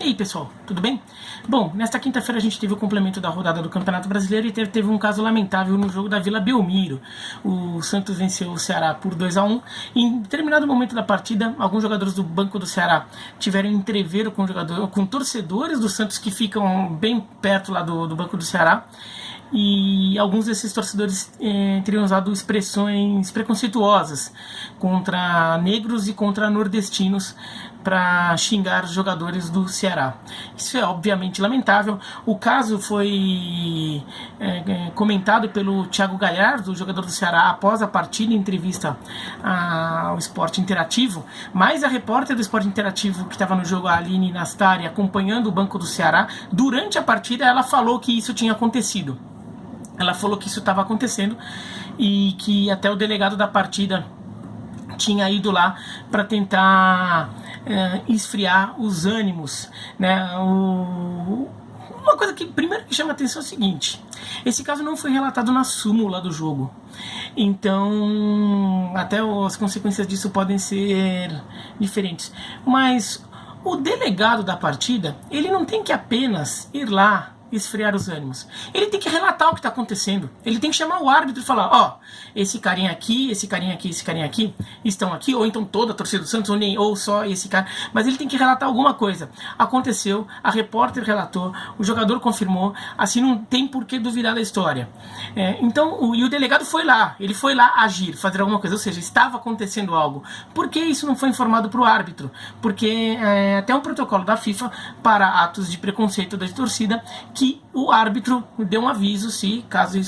aí, pessoal, tudo bem? Bom, nesta quinta-feira a gente teve o complemento da rodada do Campeonato Brasileiro e teve um caso lamentável no jogo da Vila Belmiro. O Santos venceu o Ceará por 2-1 e em determinado momento da partida, alguns jogadores do banco do Ceará tiveram entreveiro com torcedores do Santos que ficam bem perto lá do banco do Ceará. E alguns desses torcedores teriam usado expressões preconceituosas contra negros e contra nordestinos para xingar os jogadores do Ceará. Isso é obviamente lamentável. O caso foi comentado pelo Thiago Galhardo, jogador do Ceará, após a partida, em entrevista ao Esporte Interativo, mas a repórter do Esporte Interativo que estava no jogo, a Aline Nastari, acompanhando o banco do Ceará, durante a partida ela falou que isso tinha acontecido. Ela falou que isso estava acontecendo e que até o delegado da partida tinha ido lá para tentar esfriar os ânimos, né? Uma coisa que primeiro que chama a atenção é o seguinte: esse caso não foi relatado na súmula do jogo, então até as consequências disso podem ser diferentes. Mas o delegado da partida, ele não tem que apenas ir lá esfriar os ânimos. Ele tem que relatar o que está acontecendo. Ele tem que chamar o árbitro e falar: ó, esse carinha aqui, esse carinha aqui, esse carinha aqui estão aqui, ou então toda a torcida do Santos, ou só esse cara. Mas ele tem que relatar alguma coisa. Aconteceu, a repórter relatou, o jogador confirmou, assim não tem por que duvidar da história. Então, o delegado foi lá, ele foi lá agir, fazer alguma coisa, ou seja, estava acontecendo algo. Por que isso não foi informado para o árbitro? Porque até um protocolo da FIFA para atos de preconceito da torcida, que o árbitro dê um aviso se caso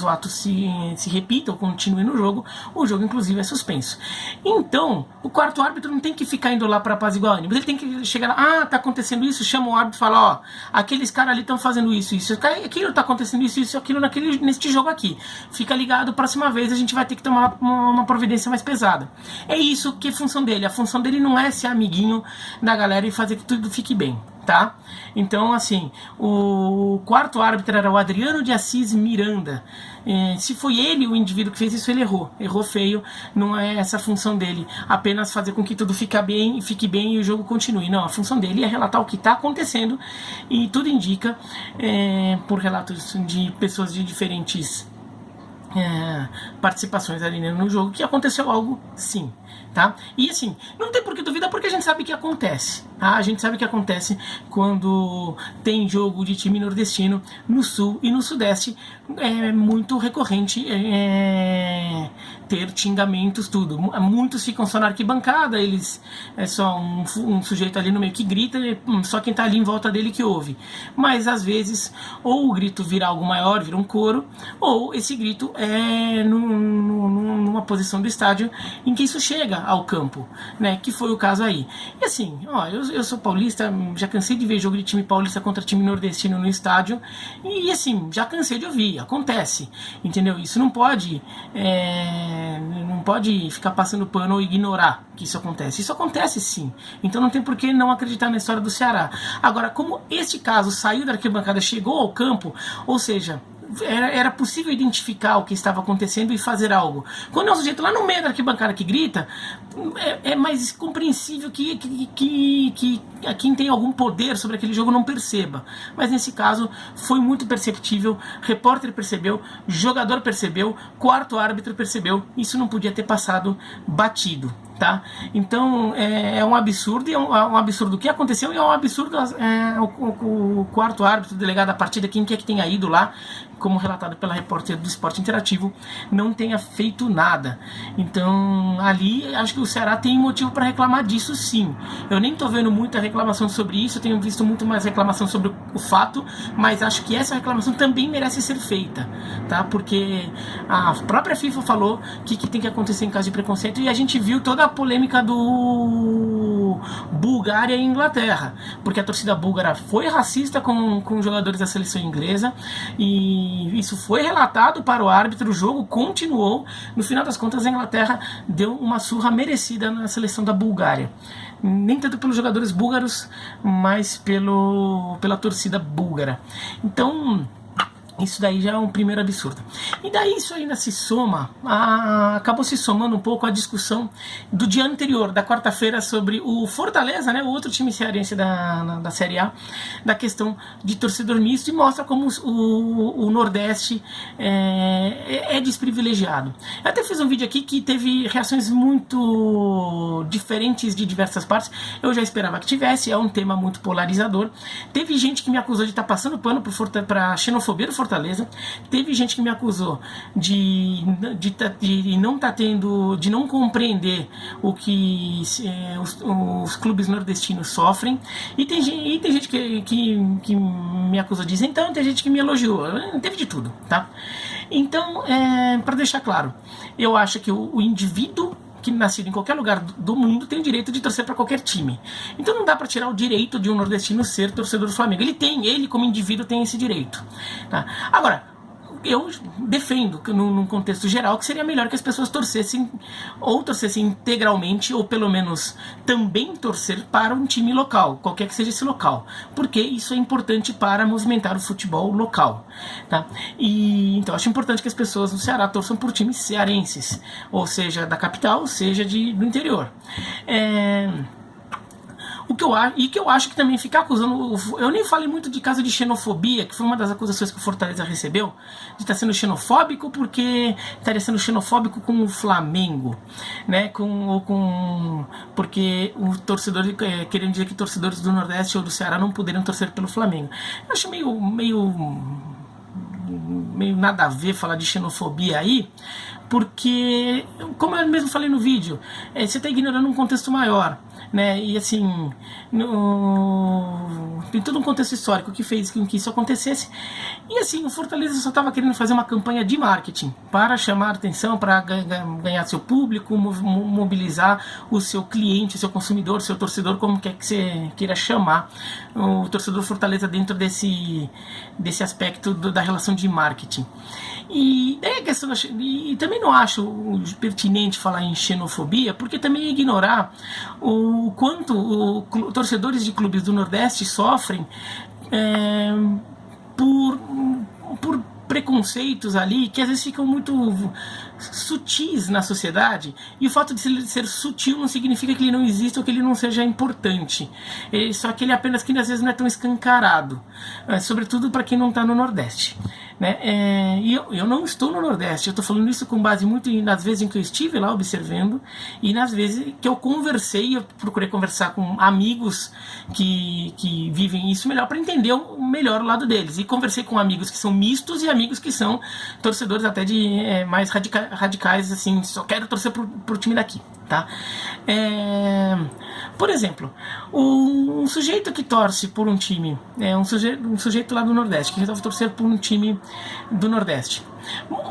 o ato se repita ou continue no jogo, o jogo inclusive é suspenso. Então, o quarto árbitro não tem que ficar indo lá para apaziguar ânimos, ele tem que chegar lá: tá acontecendo isso, chama o árbitro e fala: ó, aqueles caras ali estão fazendo isso, aquilo tá acontecendo isso, aquilo neste jogo aqui. Fica ligado, próxima vez a gente vai ter que tomar uma providência mais pesada. É isso que é a função dele. A função dele não é ser amiguinho da galera e fazer que tudo fique bem, tá? Então, assim, o quarto árbitro era o Adriano de Assis Miranda. Se foi ele o indivíduo que fez isso, ele errou feio. Não é essa a função dele, apenas fazer com que tudo fique bem e o jogo continue. Não, a função dele é relatar o que está acontecendo, e tudo indica, por relatos de pessoas de diferentes participações ali no jogo, que aconteceu algo sim, tá? E assim, não tem por que duvidar, porque a gente sabe que acontece, tá? A gente sabe que acontece quando tem jogo de time nordestino no sul e no sudeste. É muito recorrente ter xingamentos, tudo. Muitos ficam só na arquibancada, é só um sujeito ali no meio que grita, só quem tá ali em volta dele que ouve. Mas às vezes, ou o grito vira algo maior, vira um coro, ou esse grito é numa posição do estádio em que isso chega ao campo, né? Que foi o caso aí. E assim, ó, eu sou paulista, já cansei de ver jogo de time paulista contra time nordestino no estádio, e assim, já cansei de ouvir. Acontece, entendeu? Isso não pode ficar passando pano ou ignorar que isso acontece. Isso acontece sim. Então não tem por que não acreditar na história do Ceará. Agora, como este caso saiu da arquibancada, chegou ao campo, ou seja, era possível identificar o que estava acontecendo e fazer algo. Quando é um sujeito lá no meio da arquibancada que grita, é mais compreensível que quem tem algum poder sobre aquele jogo não perceba. Mas nesse caso foi muito perceptível, repórter percebeu, jogador percebeu, quarto árbitro percebeu. Isso não podia ter passado batido, tá? Então é um absurdo, e é um absurdo o que aconteceu, e é um absurdo o quarto árbitro, o delegado da partida, quem quer que tenha ido lá, como relatado pela repórter do Esporte Interativo, não tenha feito nada. Então ali acho que o Ceará tem motivo para reclamar disso sim. Eu nem estou vendo muita reclamação sobre isso, eu tenho visto muito mais reclamação sobre o fato, mas acho que essa reclamação também merece ser feita, tá? Porque a própria FIFA falou que tem que acontecer em caso de preconceito, e a gente viu toda a polêmica do Bulgária e Inglaterra, porque a torcida búlgara foi racista com os jogadores da seleção inglesa, e isso foi relatado para o árbitro. O jogo continuou. No final das contas, a Inglaterra deu uma surra merecida na seleção da Bulgária, nem tanto pelos jogadores búlgaros, mas pela torcida búlgara. Então Isso daí já é um primeiro absurdo. E daí isso ainda se soma, acabou se somando um pouco a discussão do dia anterior, da quarta-feira, sobre o Fortaleza, né, o outro time cearense da Série A, da questão de torcedor misto, e mostra como o Nordeste é desprivilegiado. Eu até fiz um vídeo aqui que teve reações muito diferentes de diversas partes. Eu já esperava que tivesse, é um tema muito polarizador. Teve gente que me acusou de estar passando pano para a xenofobia do Fortaleza. Teve gente que me acusou de não estar tendo, de não compreender o que os clubes nordestinos sofrem. E tem gente que me acusou de isentão, tem gente que me elogiou. Teve de tudo, tá? Então, para deixar claro, eu acho que o indivíduo que nascido em qualquer lugar do mundo tem o direito de torcer para qualquer time. Então não dá para tirar o direito de um nordestino ser torcedor do Flamengo. Ele como indivíduo tem esse direito. Tá? Agora, eu defendo, num contexto geral, que seria melhor que as pessoas torcessem integralmente, ou pelo menos também torcer para um time local, qualquer que seja esse local, porque isso é importante para movimentar o futebol local. Tá? E então acho importante que as pessoas no Ceará torçam por times cearenses, ou seja, da capital, seja do interior. O que eu acho que também ficar acusando... Eu nem falei muito de caso de xenofobia, que foi uma das acusações que o Fortaleza recebeu, de estar sendo xenofóbico porque estaria sendo xenofóbico com o Flamengo, né? Porque o torcedor querendo dizer que torcedores do Nordeste ou do Ceará não poderiam torcer pelo Flamengo. Eu acho meio nada a ver falar de xenofobia aí, porque, como eu mesmo falei no vídeo, você está ignorando um contexto maior, né? E assim, tem todo um contexto histórico que fez com que isso acontecesse. E assim, o Fortaleza só estava querendo fazer uma campanha de marketing para chamar atenção, para ganhar seu público, mobilizar o seu cliente, o seu consumidor, o seu torcedor, como quer que você queira chamar o torcedor Fortaleza dentro desse aspecto da relação de marketing. E daí a questão, e também não acho pertinente falar em xenofobia, porque também é ignorar o quanto torcedores de clubes do Nordeste sofrem por preconceitos ali que às vezes ficam muito sutis na sociedade, e o fato de ser sutil não significa que ele não exista ou que ele não seja importante, só que ele apenas que às vezes não é tão escancarado, sobretudo para quem não está no Nordeste, né? E eu não estou no Nordeste, eu estou falando isso com base muito nas vezes em que eu estive lá observando e nas vezes que eu conversei, eu procurei conversar com amigos que vivem isso melhor para entender melhor o lado deles, e conversei com amigos que são mistos e amigos que são torcedores até de mais radicais, assim, só quero torcer pro time daqui, tá? Por exemplo, um sujeito que torce por um time, um sujeito lá do Nordeste, que resolve torcer por um time do Nordeste,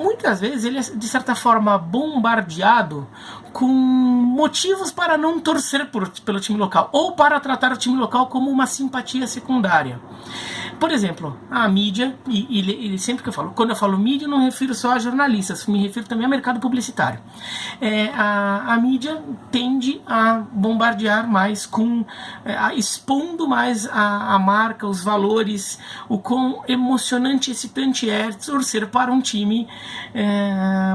muitas vezes ele é, de certa forma, bombardeado com motivos para não torcer pelo time local, ou para tratar o time local como uma simpatia secundária. Por exemplo, a mídia, e sempre que quando eu falo mídia, eu não me refiro só a jornalistas, me refiro também ao mercado publicitário. A mídia tende a bombardear mais, expondo mais a marca, os valores, o quão emocionante e excitante é torcer para um time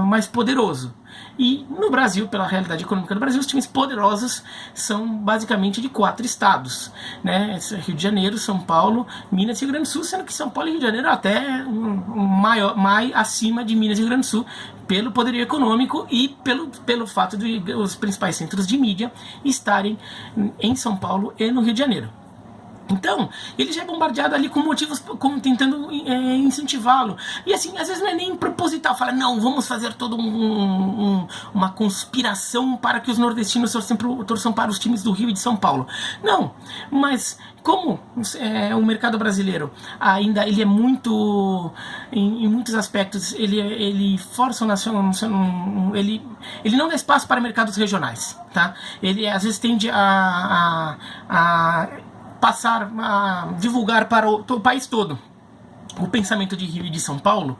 mais poderoso. E no Brasil, pela realidade econômica do Brasil, os times poderosos são basicamente de 4 estados, né? Rio de Janeiro, São Paulo, Minas e Rio Grande do Sul, sendo que São Paulo e Rio de Janeiro até mais acima de Minas e Rio Grande do Sul, pelo poderio econômico e pelo fato de os principais centros de mídia estarem em São Paulo e no Rio de Janeiro. Então, ele já é bombardeado ali com motivos, como tentando incentivá-lo. E assim, às vezes não é nem proposital. Fala, não, vamos fazer toda uma conspiração para que os nordestinos torçam para os times do Rio e de São Paulo. Não, mas como o mercado brasileiro ainda ele é muito, em muitos aspectos, ele força o nacional, ele não dá espaço para mercados regionais, tá? Ele às vezes tende a divulgar para o país todo o pensamento de Rio e de São Paulo,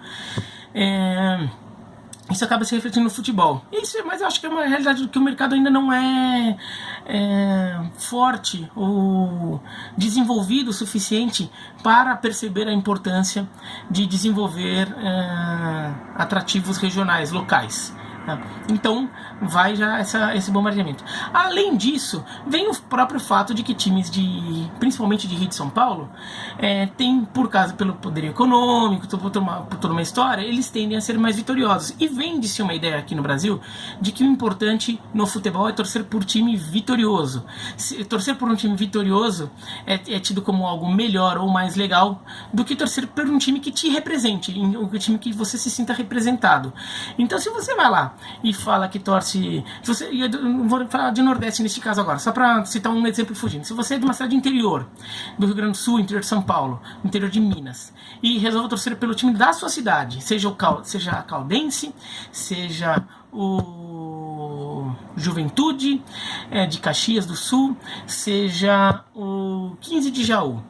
isso acaba se refletindo no futebol. Mas eu acho que é uma realidade que o mercado ainda não é forte ou desenvolvido o suficiente para perceber a importância de desenvolver atrativos regionais, locais. Então vai já esse bombardeamento. Além disso, vem o próprio fato de que times principalmente de Rio de São Paulo, tem, pelo poder econômico, por toda uma história, eles tendem a ser mais vitoriosos. E vende-se uma ideia aqui no Brasil de que o importante no futebol é torcer por time vitorioso. Torcer por um time vitorioso é tido como algo melhor ou mais legal do que torcer por um time que te represente, um time que você se sinta representado. Então, se você vai lá e fala que torce... eu vou falar de Nordeste neste caso agora, só para citar um exemplo fugindo. Se você é de uma cidade interior, do Rio Grande do Sul, interior de São Paulo, interior de Minas, e resolve torcer pelo time da sua cidade, seja a Caldense, seja o Juventude de Caxias do Sul, seja o 15 de Jaú.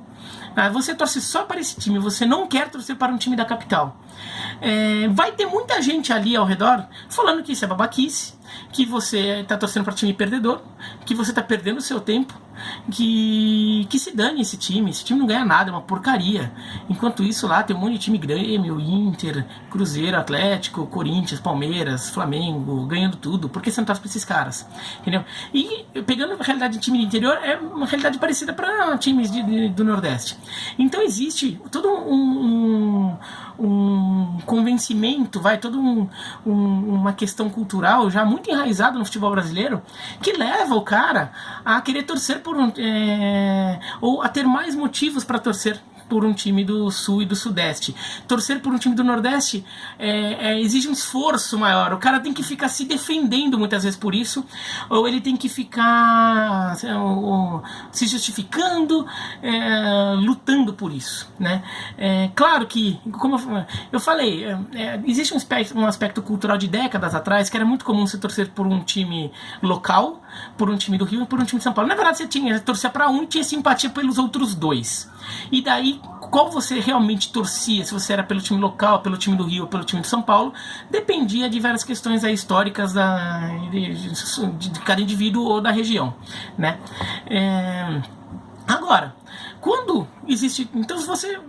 Você torce só para esse time, você não quer torcer para um time da capital. Vai ter muita gente ali ao redor falando que isso é babaquice, que você está torcendo para time perdedor, que você está perdendo o seu tempo, que se dane esse time não ganha nada, é uma porcaria. Enquanto isso lá tem um monte de time Grêmio, Inter, Cruzeiro, Atlético, Corinthians, Palmeiras, Flamengo, ganhando tudo. Por que você não torce para esses caras? Entendeu? E pegando a realidade de time do interior, é uma realidade parecida para times do Nordeste. Então existe todo um convencimento, toda uma questão cultural já muito enraizada no futebol brasileiro, que leva o cara a querer torcer ou a ter mais motivos para torcer por um time do Sul e do Sudeste. Torcer por um time do Nordeste exige um esforço maior. O cara tem que ficar se defendendo muitas vezes por isso, ou ele tem que ficar se justificando, lutando por isso, né? Claro que, como eu falei, existe um aspecto cultural de décadas atrás que era muito comum você torcer por um time local, por um time do Rio e por um time de São Paulo. Na verdade, você torcia para um e tinha simpatia pelos outros dois. E daí, qual você realmente torcia, se você era pelo time local, pelo time do Rio ou pelo time de São Paulo, dependia de várias questões históricas de cada indivíduo ou da região, né? Agora, quando existe... Então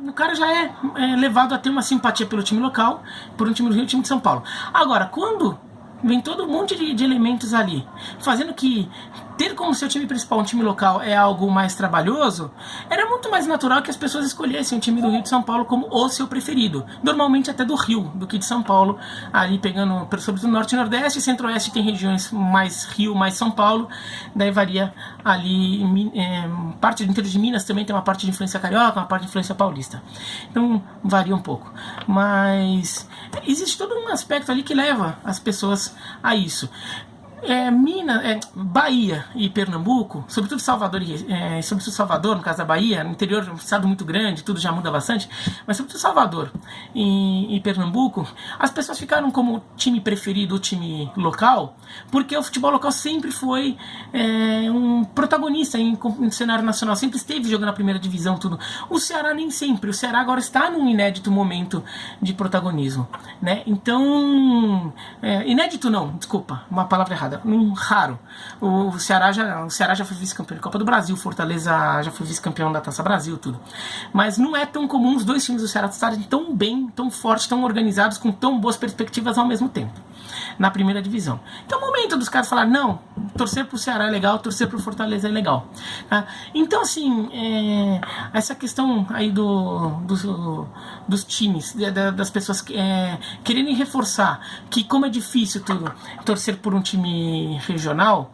o cara já é levado a ter uma simpatia pelo time local, por um time do Rio e um time de São Paulo. Agora, quando vem todo um monte de elementos ali, fazendo que ter como seu time principal um time local é algo mais trabalhoso, era muito mais natural que as pessoas escolhessem o time do Rio e de São Paulo como o seu preferido. Normalmente até do Rio, do que de São Paulo, ali pegando, sobretudo Norte e Nordeste, Centro-Oeste tem regiões mais Rio, mais São Paulo, daí varia ali, parte do interior de Minas também tem uma parte de influência carioca, uma parte de influência paulista. Então varia um pouco. Mas existe todo um aspecto ali que leva as pessoas a isso. Bahia e Pernambuco, sobretudo Salvador, no caso da Bahia, no interior é um estado muito grande, tudo já muda bastante, mas sobretudo Salvador e Pernambuco, as pessoas ficaram como time preferido, o time local, porque o futebol local sempre foi um protagonista em cenário nacional, sempre esteve jogando a primeira divisão, tudo. O Ceará nem sempre, o Ceará agora está num inédito momento de protagonismo, né? Então, inédito não, desculpa, uma palavra errada, raro. O Ceará já foi vice-campeão da Copa do Brasil, Fortaleza já foi vice-campeão da Taça Brasil, tudo. Mas não é tão comum os dois times do Ceará estarem tão bem, tão fortes, tão organizados, com tão boas perspectivas ao mesmo tempo, na primeira divisão. Então é o momento dos caras falar, não, torcer pro Ceará é legal, torcer pro Fortaleza é legal. Então, assim, essa questão aí dos times, das pessoas querendo reforçar que, como é difícil tudo, torcer por um time regional,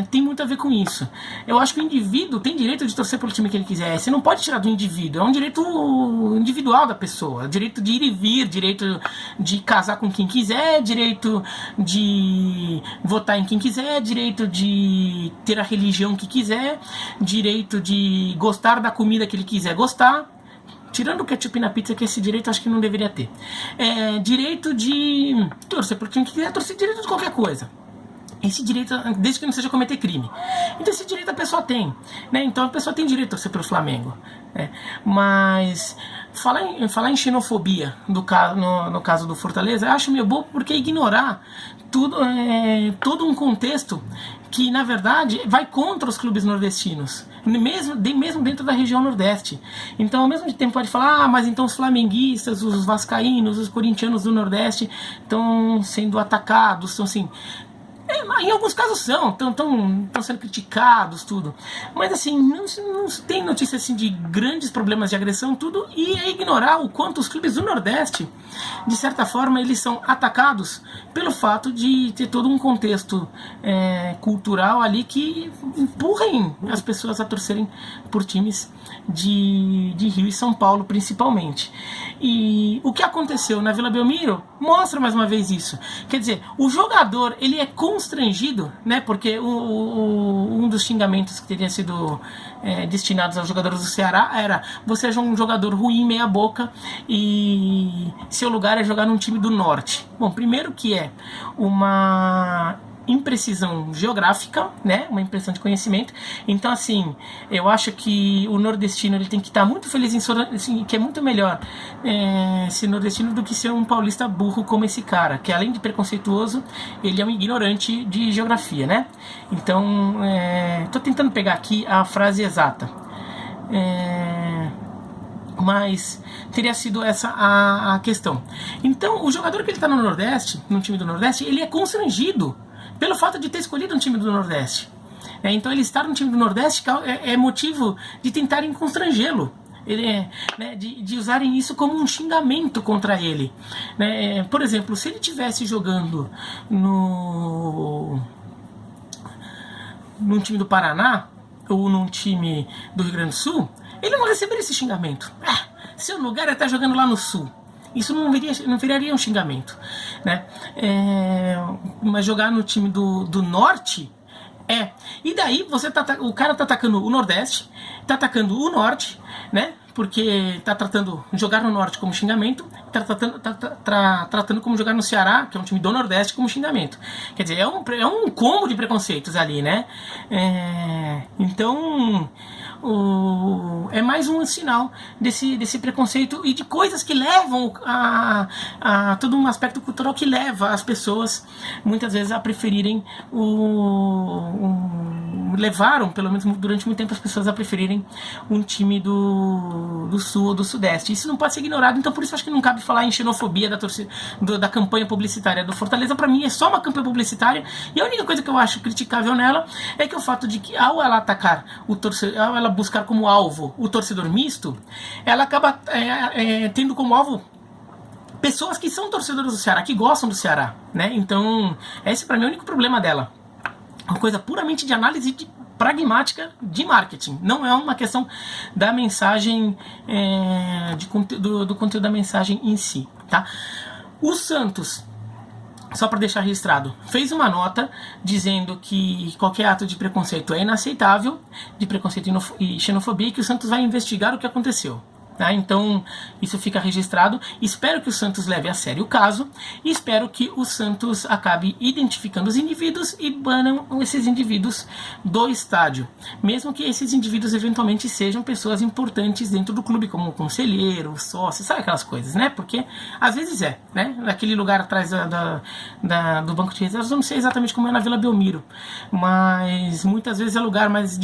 tem muito a ver com isso. Eu acho que o indivíduo tem direito de torcer pelo time que ele quiser. Você não pode tirar do indivíduo. É um direito individual da pessoa. Direito de ir e vir, direito de casar com quem quiser, direito de votar em quem quiser, direito de ter a religião que quiser, direito de gostar da comida que ele quiser gostar. Tirando o ketchup na pizza, que esse direito acho que não deveria ter. Direito de torcer pelo time que quiser, torcer direito de qualquer coisa. esse direito, desde que não seja cometer crime. Então esse direito a pessoa tem, né? Então a pessoa tem direito a ser pelo Flamengo, né? Mas falar em xenofobia no caso do Fortaleza, eu acho meio bobo, porque ignorar todo um contexto que na verdade vai contra os clubes nordestinos, mesmo dentro da região Nordeste. Então ao mesmo tempo pode falar, mas então os flamenguistas, os vascaínos, os corintianos do Nordeste estão sendo atacados, estão assim... em alguns casos estão sendo criticados, tudo. Mas assim, não tem notícia assim, de grandes problemas de agressão, tudo, e é ignorar o quanto os clubes do Nordeste, de certa forma, eles são atacados pelo fato de ter todo um contexto cultural ali que empurrem as pessoas a torcerem por times de Rio e São Paulo, principalmente. E o que aconteceu na Vila Belmiro mostra mais uma vez isso. Quer dizer, o jogador, ele é constrangido, né? Porque um dos xingamentos que teria sido destinados aos jogadores do Ceará era: você é um jogador ruim, meia boca, e seu lugar é jogar num time do Norte. Bom, primeiro que é uma imprecisão geográfica, né? Uma impressão de conhecimento. Então, assim, eu acho que o nordestino ele tem que estar muito feliz assim, que é muito melhor ser nordestino do que ser um paulista burro como esse cara, que além de preconceituoso, ele é um ignorante de geografia, né? Então, tô tentando pegar aqui a frase exata. Mas teria sido essa a questão. Então, o jogador que ele está no Nordeste, no time do Nordeste, ele é constrangido pelo fato de ter escolhido um time do Nordeste. Então ele estar no time do Nordeste é motivo de tentarem constrangê-lo, de usarem isso como um xingamento contra ele. Por exemplo, se ele estivesse jogando num time do Paraná ou num time do Rio Grande do Sul, ele não receberia esse xingamento. Seu lugar é estar jogando lá no Sul. Isso não viraria um xingamento, né? Mas jogar no time do Norte E daí o cara tá atacando o Nordeste, tá atacando o Norte, né? Porque tá tratando jogar no Norte como xingamento, tá tratando como jogar no Ceará, que é um time do Nordeste, como xingamento. Quer dizer, é um combo de preconceitos ali, né? Então... é mais um sinal desse preconceito e de coisas que levam a todo um aspecto cultural que leva as pessoas muitas vezes a preferirem levaram, pelo menos durante muito tempo, as pessoas a preferirem um time do Sul ou do Sudeste. Isso não pode ser ignorado, então por isso acho que não cabe falar em xenofobia da torcida, da campanha publicitária do Fortaleza. Para mim é só uma campanha publicitária, e a única coisa que eu acho criticável nela é que o fato de que ao ela atacar o torcedor, ao ela buscar como alvo o torcedor misto, ela acaba tendo como alvo pessoas que são torcedores do Ceará, que gostam do Ceará, né? Então esse para mim é o único problema dela. Uma coisa puramente de análise pragmática de marketing. Não é uma questão da mensagem, do conteúdo da mensagem em si. Tá? O Santos, só para deixar registrado, fez uma nota dizendo que qualquer ato de preconceito é inaceitável, de preconceito e xenofobia, e que o Santos vai investigar o que aconteceu. Tá? Então isso fica registrado. Espero que o Santos leve a sério o caso e espero que o Santos acabe identificando os indivíduos e banam esses indivíduos do estádio, mesmo que esses indivíduos eventualmente sejam pessoas importantes dentro do clube, como conselheiro, sócio, sabe aquelas coisas, né? Porque às vezes né? Naquele lugar atrás do banco de reservas, eu não sei exatamente como é na Vila Belmiro, mas muitas vezes é lugar mais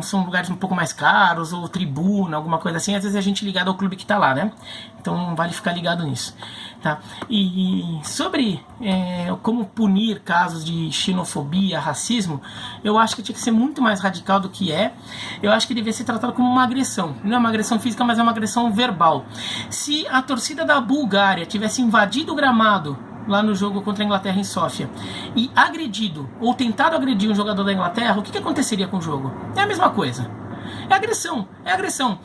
são lugares um pouco mais caros, ou tribuna, alguma coisa assim, às vezes a gente ligado ao clube que tá lá, né? Então vale ficar ligado nisso, tá? E sobre como punir casos de xenofobia, racismo, eu acho que tinha que ser muito mais radical do que eu acho que deveria ser tratado como uma agressão, não é uma agressão física, mas é uma agressão verbal. Se a torcida da Bulgária tivesse invadido o gramado lá no jogo contra a Inglaterra em Sófia e agredido, ou tentado agredir um jogador da Inglaterra, o que aconteceria com o jogo? É a mesma coisa. É agressão,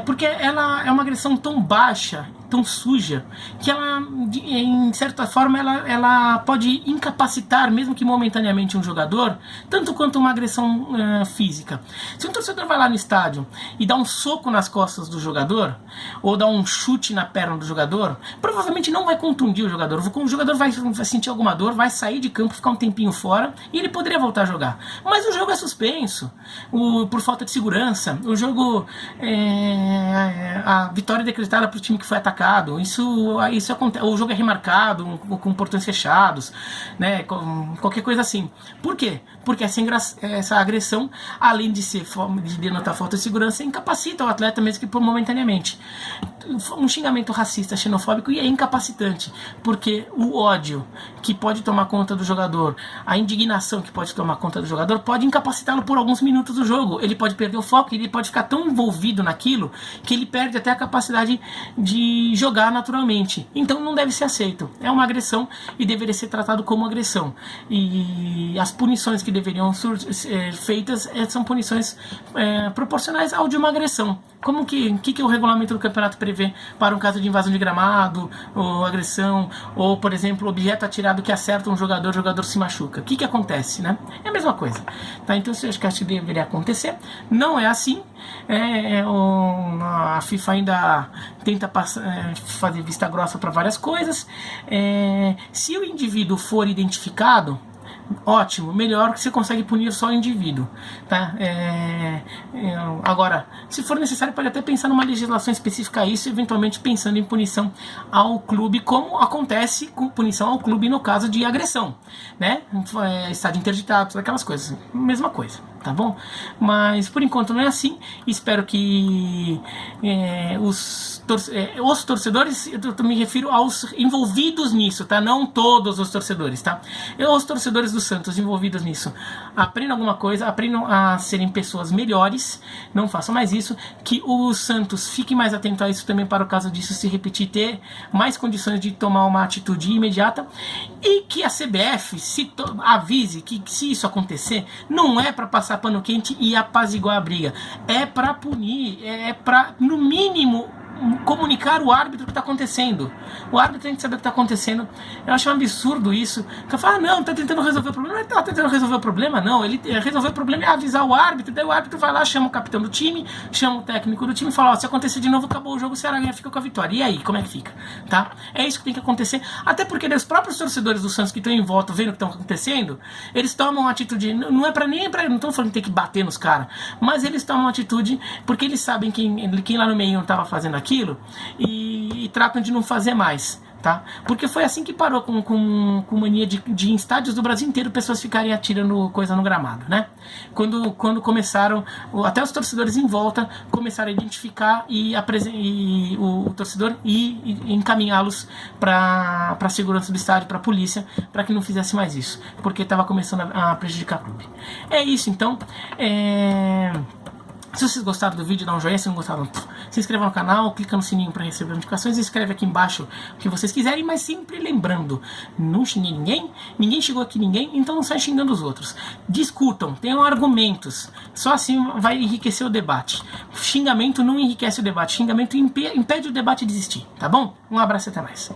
porque ela é uma agressão tão baixa, tão suja que ela, em certa forma, ela pode incapacitar, mesmo que momentaneamente, um jogador, tanto quanto uma agressão física. Se um torcedor vai lá no estádio e dá um soco nas costas do jogador, ou dá um chute na perna do jogador, provavelmente não vai contundir o jogador. O jogador vai sentir alguma dor, vai sair de campo, ficar um tempinho fora, e ele poderia voltar a jogar. Mas o jogo é suspenso, por falta de segurança. O jogo, a vitória é decretada para o time que foi atacado. Isso acontece. O jogo é remarcado, com portões fechados, né? Qualquer coisa assim. Por quê? Porque essa agressão, além de denotar falta de segurança, incapacita o atleta, mesmo que momentaneamente. Um xingamento racista, xenofóbico, e é incapacitante, porque o ódio que pode tomar conta do jogador, a indignação que pode tomar conta do jogador, pode incapacitá-lo por alguns minutos do jogo. Ele pode perder o foco, ele pode ficar tão envolvido naquilo que ele perde até a capacidade de jogar naturalmente. Então não deve ser aceito. É uma agressão e deveria ser tratado como agressão. E as punições que deveriam ser feitas são punições proporcionais ao de uma agressão. Como que o regulamento do campeonato prevê para um caso de invasão de gramado, ou agressão, ou, por exemplo, objeto atirado que acerta um jogador, o jogador se machuca? O que acontece, né? É a mesma coisa. Tá? Então, eu acho que deveria acontecer. Não é assim. A FIFA ainda tenta fazer vista grossa para várias coisas. Se o indivíduo for identificado, ótimo, melhor, que você consegue punir só o indivíduo, tá? Agora, se for necessário, pode até pensar numa legislação específica a isso, eventualmente pensando em punição ao clube, como acontece com punição ao clube no caso de agressão, né? Estádio interditado, aquelas coisas, mesma coisa, tá bom? Mas por enquanto não é assim. Espero que os torcedores, eu me refiro aos envolvidos nisso, tá? Não todos os torcedores, tá? Os torcedores do Santos envolvidos nisso aprendam alguma coisa, aprendam a serem pessoas melhores, não façam mais isso, que o Santos fique mais atento a isso também, para o caso disso se repetir, ter mais condições de tomar uma atitude imediata, e que a CBF avise que se isso acontecer, não é para passar pano quente e apaziguar a briga, é para punir, é para, no mínimo, comunicar o árbitro o que está acontecendo. O árbitro tem que saber o que está acontecendo. Eu acho um absurdo isso. Eu falo, não, está tentando resolver o problema. Não está tentando resolver o problema, não. Ele resolveu o problema é avisar o árbitro. Daí o árbitro vai lá, chama o capitão do time, chama o técnico do time e fala, se acontecer de novo, acabou o jogo, o Ceará ganha, fica com a vitória. E aí, como é que fica? Tá? É isso que tem que acontecer. Até porque os próprios torcedores do Santos que estão em volta, vendo o que está acontecendo, eles tomam uma atitude, não é para nem para, não estão falando que tem que bater nos caras, mas eles tomam uma atitude porque eles sabem quem lá no meio não estava fazendo aquilo, e tratam de não fazer mais, tá? Porque foi assim que parou com mania de em estádios do Brasil inteiro pessoas ficarem atirando coisa no gramado, né? Quando começaram, até os torcedores em volta começaram a identificar o torcedor e encaminhá-los para a segurança do estádio, para a polícia, para que não fizesse mais isso, porque estava começando a prejudicar o clube. É isso, então. Se vocês gostaram do vídeo, dá um joinha. Se não gostaram, se inscreva no canal, clica no sininho para receber notificações e escreve aqui embaixo o que vocês quiserem, mas sempre lembrando, não xingue ninguém chegou aqui então não sai xingando os outros. Discutam, tenham argumentos, só assim vai enriquecer o debate. Xingamento não enriquece o debate, xingamento impede o debate de existir, tá bom? Um abraço e até mais.